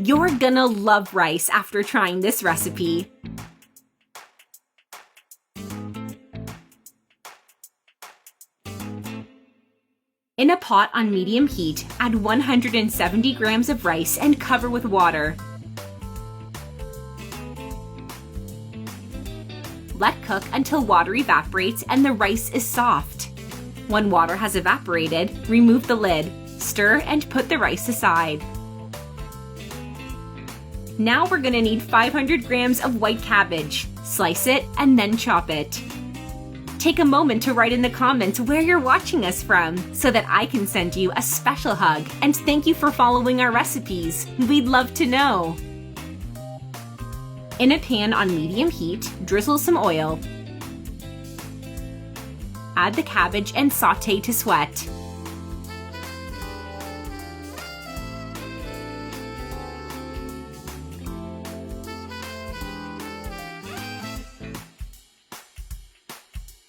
You're gonna love rice after trying this recipe. In a pot on medium heat, add 170 grams of rice and cover with water. Let cook until water evaporates and the rice is soft. When water has evaporated, remove the lid, stir and put the rice aside. Now we're gonna need 500 grams of white cabbage. Slice it and then chop it. Take a moment to write in the comments where you're watching us from so that I can send you a special hug and thank you for following our recipes. We'd love to know. In a pan on medium heat, drizzle some oil. Add the cabbage and saute to sweat.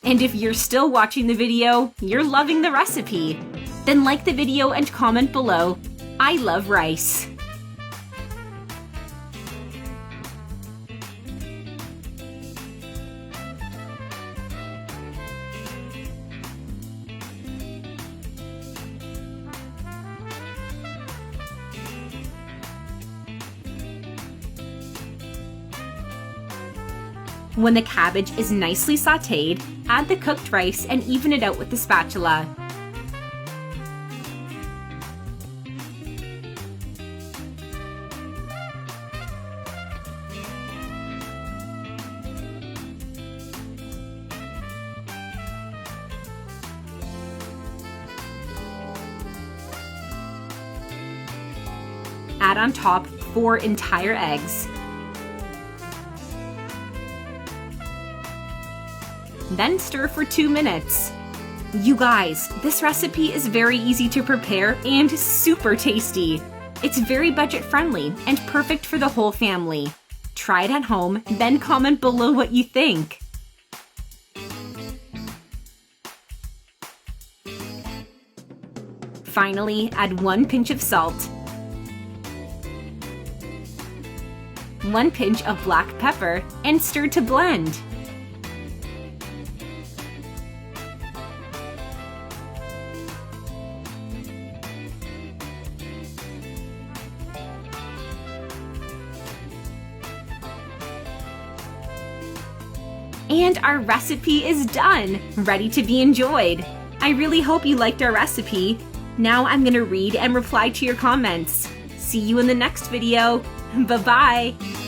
And if you're still watching the video, you're loving the recipe. Then like the video and comment below, I love rice. When the cabbage is nicely sautéed, add the cooked rice and even it out with the spatula. Add on top 4 entire eggs. Then stir for 2 minutes. You guys, this recipe is very easy to prepare and super tasty. It's very budget friendly and perfect for the whole family. Try it at home, then comment below what you think. Finally, add 1 pinch of salt, 1 pinch of black pepper, and stir to blend. And our recipe is done, ready to be enjoyed. I really hope you liked our recipe. Now I'm gonna read and reply to your comments. See you in the next video. Bye-bye.